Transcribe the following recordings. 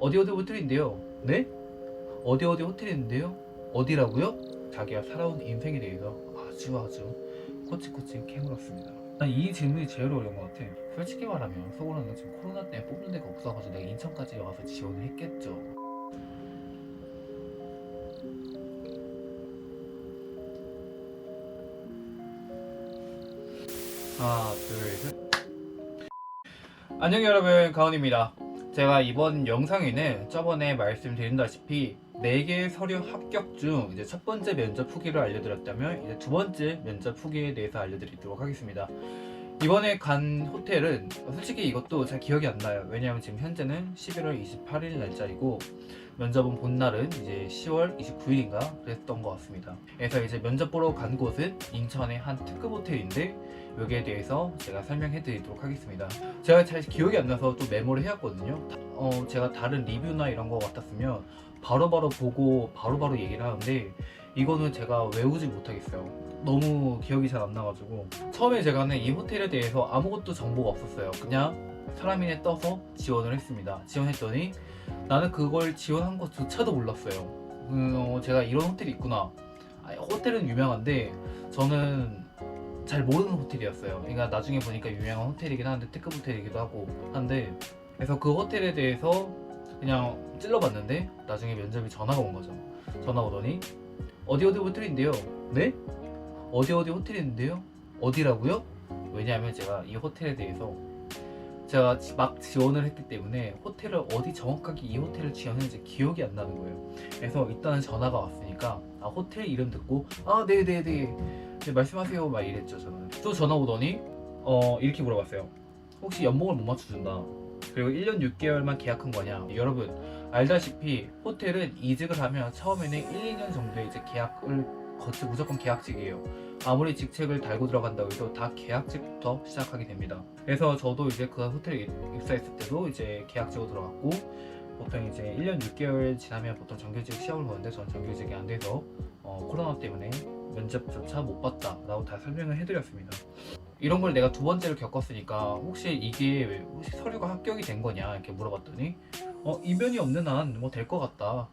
어디 어디 호텔인데요. 네? 어디 어디 호텔인데요? 어디라고요? 자기가 살아온 인생에 대해서 아주 코치코치 캐물었습니다. 난 이 질문이 제일 어려운 것 같아. 솔직히 말하면 속으로는 지금 코로나 때문에 뽑는 데가 없어가지고 내가 인천까지 와서 지원을 했겠죠. 하나 둘셋. 안녕 여러분, 가온입니다. 제가 이번 영상에는 저번에 말씀드린다시피 4개의 서류 합격 중 이제 첫 번째 면접 후기를 알려드렸다면 이제 두 번째 면접 후기에 대해서 알려드리도록 하겠습니다. 이번에 간 호텔은 솔직히 이것도 잘 기억이 안 나요. 왜냐하면 지금 현재는 11월 28일 날짜이고 면접은 본 날은 이제 10월 29일인가 그랬던 것 같습니다. 그래서 이제 면접 보러 간 곳은 인천의 한 특급 호텔인데 여기에 대해서 제가 설명해 드리도록 하겠습니다. 제가 잘 기억이 안 나서 또 메모를 해왔거든요. 제가 다른 리뷰나 이런 거 같았으면 바로바로 보고 바로바로 얘기를 하는데 이거는 제가 외우지 못하겠어요. 너무 기억이 잘 안 나가지고 처음에 제가 하는 이 호텔에 대해서 아무것도 정보가 없었어요. 그냥 사람인에 떠서 지원을 했습니다. 지원했더니 나는 그걸 지원한 것조차도 몰랐어요. 제가 이런 호텔이 있구나. 호텔은 유명한데 저는 잘 모르는 호텔이었어요. 그러니까 나중에 보니까 유명한 호텔이긴 한데 특급 호텔이기도 하고 한데, 그래서 그 호텔에 대해서 그냥 찔러봤는데 나중에 면접이 전화가 온 거죠. 전화 오더니 어디 어디 호텔인데요. 네? 어디 어디 호텔인데요? 어디라고요? 왜냐하면 제가 이 호텔에 대해서 제가 막 지원을 했기 때문에 호텔을 어디 정확하게 이 호텔을 지원했는지 기억이 안 나는 거예요. 그래서 일단은 전화가 왔으니까 호텔 이름 듣고 네네네 네, 말씀하세요 막 이랬죠. 저는 또 전화 오더니 이렇게 물어봤어요. 혹시 연봉을 못 맞춰준다, 그리고 1년 6개월만 계약한 거냐. 여러분 알다시피 호텔은 이직을 하면 처음에는 1, 2년 정도의 이제 계약을 거쳐 무조건 계약직이에요. 아무리 직책을 달고 들어간다고 해도 다 계약직부터 시작하게 됩니다. 그래서 저도 이제 그 호텔에 입사했을 때도 이제 계약직으로 들어갔고, 보통 이제 1년 6개월 지나면 보통 정규직 시험을 보는데 전 정규직이 안 돼서 코로나 때문에 면접조차 못 봤다 라고 다 설명을 해드렸습니다. 이런 걸 내가 두 번째로 겪었으니까 혹시 이게 혹시 서류가 합격이 된 거냐 이렇게 물어봤더니 이변이 없는 한 뭐 될 것 같다,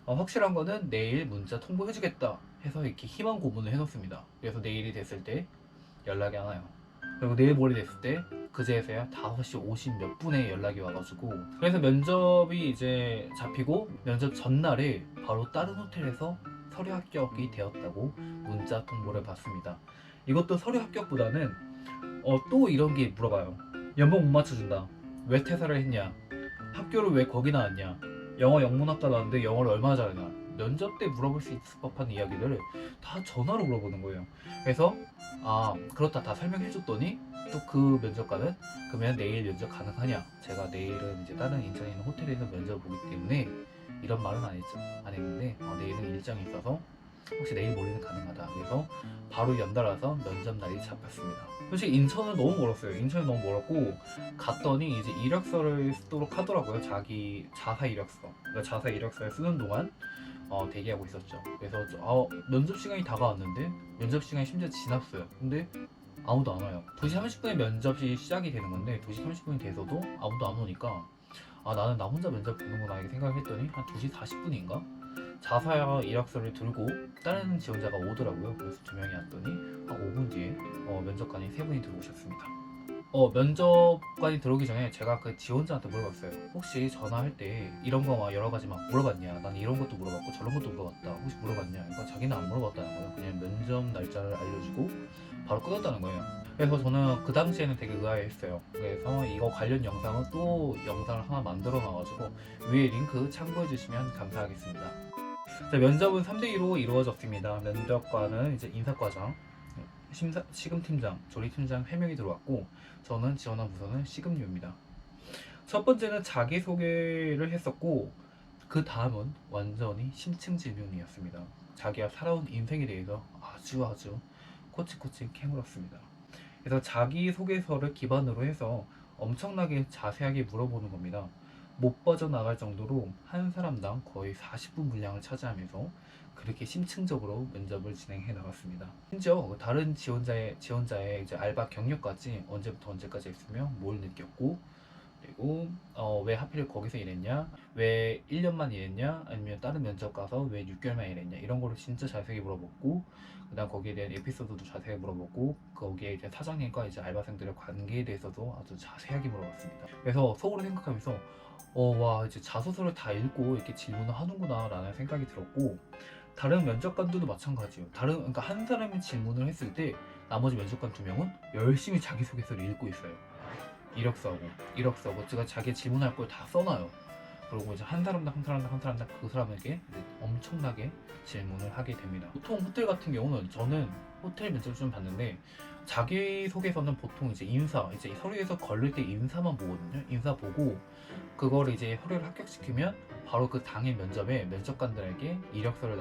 확실한 거는 내일 문자 통보해주겠다 해서 이렇게 희망 고문을 해놓습니다. 그래서 내일이 됐을 때 연락이 안 와요. 그리고 내일 모레 됐을 때 그제서야 5시 50 몇 분에 연락이 와가지고, 그래서 면접이 이제 잡히고 면접 전날에 바로 다른 호텔에서 서류 합격이 되었다고 문자 통보를 받습니다. 이것도 서류 합격보다는 또 이런 게 물어봐요. 연봉 못 맞춰준다, 왜 퇴사를 했냐, 학교를 왜 거기 나왔냐, 영어 영문학과 나왔는데 영어를 얼마나 잘하냐, 면접 때 물어볼 수 있을 법한 이야기들을 다 전화로 물어보는 거예요. 그래서 그렇다 다 설명해줬더니 또 그 면접관은 그러면 내일 면접 가능하냐, 제가 내일은 이제 다른 인천에 있는 호텔에서 면접을 보기 때문에 이런 말은 안 했죠. 안 했는데 내일은 일정이 있어서 혹시 내일 모레는 가능하다. 그래서 바로 연달아서 면접 날이 잡혔습니다. 솔직히 인천은 너무 멀었어요. 인천이 너무 멀었고 갔더니 이제 이력서를 쓰도록 하더라고요. 자기 자사 이력서. 그러니까 자사 이력서를 쓰는 동안 대기하고 있었죠. 그래서 면접 시간이 다가왔는데 면접 시간이 심지어 지났어요. 근데 아무도 안 와요. 2시 30분에 면접이 시작이 되는 건데 2시 30분이 돼서도 아무도 안 오니까 나는 나 혼자 면접 보는구나 이렇게 생각을 했더니 한 2시 40분인가? 자사 이력서를 들고 다른 지원자가 오더라고요. 그래서 2명이 왔더니 한 5분 뒤에 면접관이 3분이 들어오셨습니다. 면접관이 들어오기 전에 제가 그 지원자한테 물어봤어요. 혹시 전화할 때 이런 거 막 여러 가지 막 물어봤냐? 난 이런 것도 물어봤고 저런 것도 물어봤다. 혹시 물어봤냐? 이거 자기는 안 물어봤다는 거예요. 그냥 면접 날짜를 알려주고 바로 끊었다는 거예요. 그래서 저는 그 당시에는 되게 의아해했어요. 그래서 이거 관련 영상은 또 영상을 하나 만들어 놔가지고 위에 링크 참고해 주시면 감사하겠습니다. 자, 면접은 3대2로 이루어졌습니다. 면접관은 이제 인사과장, 시금팀장, 조리팀장 3명이 들어왔고 저는 지원한 부서는 시금류입니다. 첫 번째는 자기소개를 했었고 그 다음은 완전히 심층 질문이었습니다. 자기가 살아온 인생에 대해서 아주 코치코치 캐물었습니다. 그래서 자기소개서를 기반으로 해서 엄청나게 자세하게 물어보는 겁니다. 못 빠져나갈 정도로 한 사람당 거의 40분 분량을 차지하면서 그렇게 심층적으로 면접을 진행해 나갔습니다. 심지어 다른 지원자의 이제 알바 경력까지 언제부터 언제까지 했으며 뭘 느꼈고 그리고 왜 하필 거기서 일했냐, 왜 1년만 일했냐, 아니면 다른 면접 가서 왜 6개월만 일했냐, 이런 거를 진짜 자세히 물어보고, 그다음 거기에 대한 에피소드도 자세히 물어보고, 거기에 이제 사장님과 이제 알바생들의 관계에 대해서도 아주 자세하게 물어봤습니다. 그래서 속으로 생각하면서 와, 이제 자소서를 다 읽고 이렇게 질문을 하는구나 라는 생각이 들었고, 다른 면접관들도 마찬가지예요. 그러니까 한 사람이 질문을 했을 때 나머지 면접관 2명은 열심히 자기소개서를 읽고 있어요. 이력서하고 제가 자기 질문할 걸 다 써놔요. 그리고 이제 한 사람당 그 사람에게 이제 엄청나게 질문을 하게 됩니다. 보통 호텔 같은 경우는 저는 호텔 면접을 좀 봤는데, 자기소개서는 보통 이제 이제 서류에서 걸릴 때 인사만 보거든요. 인사 보고 그걸 이제 서류를 합격시키면 바로 그 당일 면접에 면접관들에게 이력서를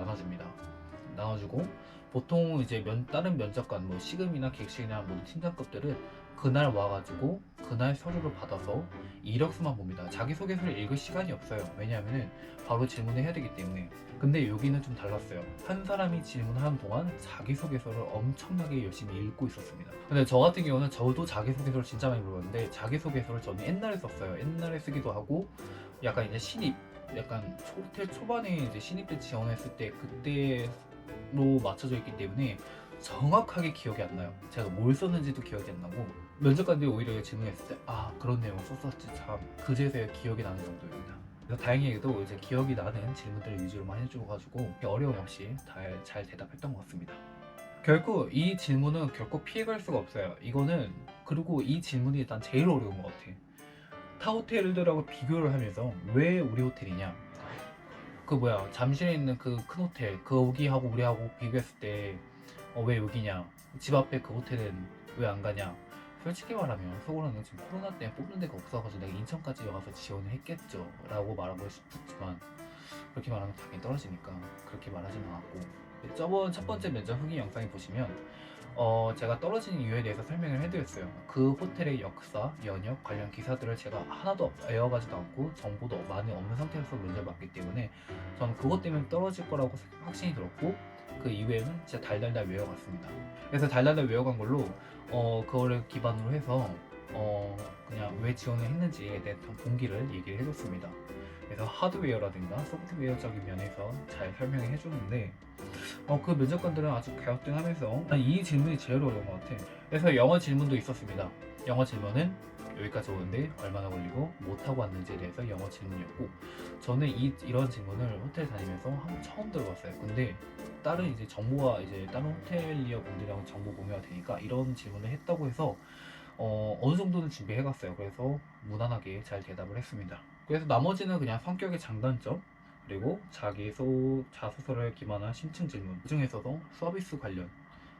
나눠주고, 보통 이제 다른 면접관 뭐 시급이나 객실이나 뭐 팀장급들은 그날 와가지고 그날 서류를 받아서 이력서만 봅니다. 자기소개서를 읽을 시간이 없어요. 왜냐하면 바로 질문을 해야 되기 때문에. 근데 여기는 좀 달랐어요. 한 사람이 질문하는 동안 자기소개서를 엄청나게 열심히 읽고 있었습니다. 근데 저 같은 경우는 저도 자기소개서를 진짜 많이 물었는데, 자기소개서를 저는 옛날에 썼어요. 옛날에 쓰기도 하고, 약간 이제 약간 호텔 초반에 이제 신입 때 지원했을 때 그때로 맞춰져 있기 때문에 정확하게 기억이 안 나요. 제가 뭘 썼는지도 기억이 안 나고, 면접관들이 오히려 질문했을 때 그런 내용을 썼었지 참, 그제서야 기억이 나는 정도입니다. 그래서 다행히도 이제 기억이 나는 질문들을 위주로만 해줘가지고 어려움 없이 잘 대답했던 것 같습니다. 결국 이 질문은 결코 피해갈 수가 없어요. 그리고 이 질문이 일단 제일 어려운 것 같아. 타 호텔들하고 비교를 하면서 왜 우리 호텔이냐, 잠실에 있는 그 큰 호텔 거기하고 우리하고 비교했을 때 왜 여기냐, 집 앞에 그 호텔은 왜 안 가냐. 솔직히 말하면 속으로는 지금 코로나 때문에 뽑는 데가 없어가지고 내가 인천까지 와서 지원을 했겠죠 라고 말하고 싶지만, 그렇게 말하면 당연히 떨어지니까 그렇게 말하진 않았고, 저번 첫 번째 면접 후기 영상에 보시면 제가 떨어진 이유에 대해서 설명을 해드렸어요. 그 호텔의 역사, 연역, 관련 기사들을 제가 하나도 외워가지도 않고 정보도 많이 없는 상태에서 면접을 봤기 때문에 저는 그것 때문에 떨어질 거라고 확신이 들었고, 그 이후에는 진짜 달달달 외워갔습니다. 그래서 달달달 외워간 걸로 그거를 기반으로 해서 그냥 왜 지원을 했는지에 대한 동기를 얘기를 해줬습니다. 그래서 하드웨어라든가 소프트웨어적인 면에서 잘 설명을 해줬는데, 그 면접관들은 아주 갸우뚱하면서 이 질문이 제일 어려운 것 같아. 그래서 영어 질문도 있었습니다. 영어 질문은 여기까지 오는데 얼마나 걸리고 못하고 왔는지에 대해서 영어 질문이었고, 저는 이런 질문을 호텔 다니면서 처음 들어봤어요. 근데 다른 호텔리어 분들이랑 정보 공유가 되니까 이런 질문을 했다고 해서 어느 정도는 준비해갔어요. 그래서 무난하게 잘 대답을 했습니다. 그래서 나머지는 그냥 성격의 장단점, 그리고 자소서를 기반한 심층 질문, 그 중에서도 서비스 관련,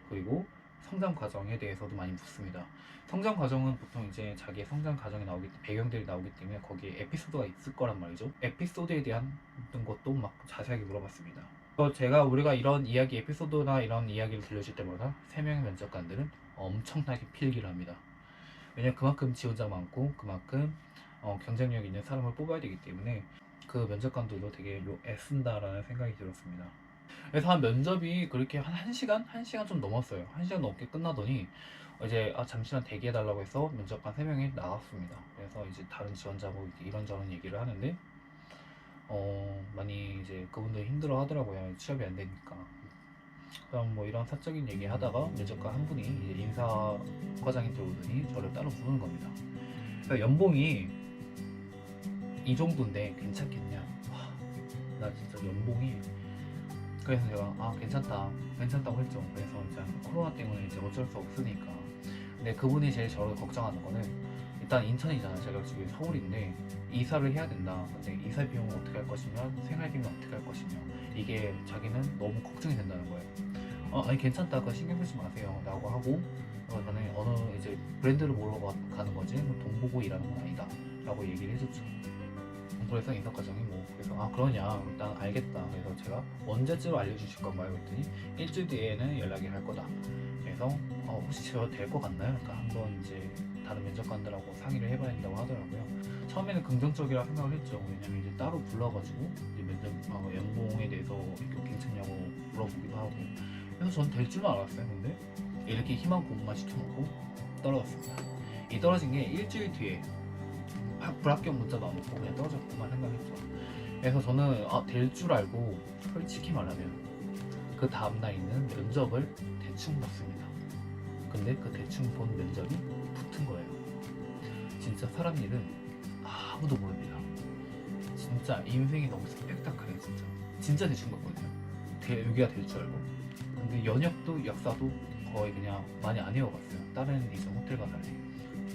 그리고 성장 과정에 대해서도 많이 묻습니다. 성장 과정은 보통 이제 자기의 성장 과정이 배경들이 나오기 때문에 거기에 에피소드가 있을 거란 말이죠. 에피소드에 대한 것도 막 자세하게 물어봤습니다. 우리가 이런 에피소드나 이런 이야기를 들려줄 때마다 3명의 면접관들은 엄청나게 필기를 합니다. 왜냐면 그만큼 지원자가 많고 그만큼 경쟁력 있는 사람을 뽑아야 되기 때문에 그 면접관들도 되게 애쓴다라는 생각이 들었습니다. 그래서 한 면접이 그렇게 한 1시간 좀 넘었어요. 1시간 넘게 끝나더니 이제 잠시만 대기해달라고 해서 면접관 3명이 나갔습니다. 그래서 이제 다른 지원자하고 이런저런 얘기를 하는데 많이 이제 그분들이 힘들어 하더라고요. 취업이 안 되니까. 그럼 뭐 이런 사적인 얘기 하다가 면접관 한 분이 이제 인사과장이 들어오더니 저를 따로 부르는 겁니다. 그래서 연봉이 이 정도인데 괜찮겠냐? 나 진짜 연봉이, 그래서 제가 괜찮다고 했죠. 그래서 이제 코로나 때문에 이제 어쩔 수 없으니까. 근데 그분이 제일 저를 걱정하는 거는, 일단 인천이잖아. 제가 지금 서울인데 이사를 해야 된다. 근데 이사 비용은 어떻게 할 것이며 생활 비용은 어떻게 할 것이며, 이게 자기는 너무 걱정이 된다는 거예요. 아니 괜찮다, 그거 신경 쓰지 마세요 라고 하고, 저는 어느 이제 브랜드를 보러 가는 거지 돈 보고 일하는 건 아니다 라고 얘기를 해줬죠. 그래서 인사과장이 그래서 그러냐, 일단 알겠다. 그래서 제가 언제쯤 알려주실 건가요? 그랬더니 일주일 뒤에는 연락이 갈 거다. 그래서 혹시 저 될 것 같나요? 그러니까 한번 이제 다른 면접관들하고 상의를 해봐야 된다고 하더라고요. 처음에는 긍정적이라 생각을 했죠. 왜냐면 이제 따로 불러가지고 이제 연봉에 대해서 이렇게 괜찮냐고 물어보기도 하고. 그래서 전 될 줄만 알았어요. 근데 이렇게 희망 고문만 시켜놓고 떨어졌습니다. 이 떨어진 게 일주일 뒤에 불합격 문자도 안 오고 그냥 떨어졌구만 생각했죠. 그래서 저는 될 줄 알고 솔직히 말하면 그 다음날 있는 면접을 대충 봤습니다. 근데 그 대충 본 면접이 붙은 거예요. 진짜 사람 일은 아무도 모릅니다. 진짜 인생이 너무 스펙타클해 진짜. 진짜 대충 봤거든요. 여기가 될 줄 알고. 근데 연역도 역사도 거의 그냥 많이 안 외워갔어요. 다른 이제 호텔과 달리.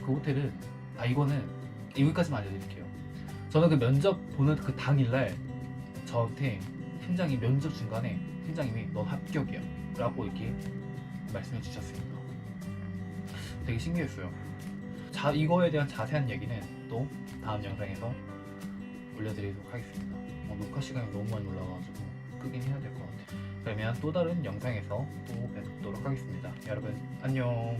그 호텔은 이거는 여기까지만 알려드릴게요. 저는 그 면접 보는 그 당일날 저한테 팀장이 면접 중간에 팀장님이 넌 합격이야 라고 이렇게 말씀해 주셨습니다. 되게 신기했어요. 이거에 대한 자세한 얘기는 또 다음 영상에서 올려드리도록 하겠습니다. 녹화 시간이 너무 많이 올라가가지고 끄긴 해야 될 것 같아요. 그러면 또 다른 영상에서 또 뵙도록 하겠습니다. 여러분 안녕.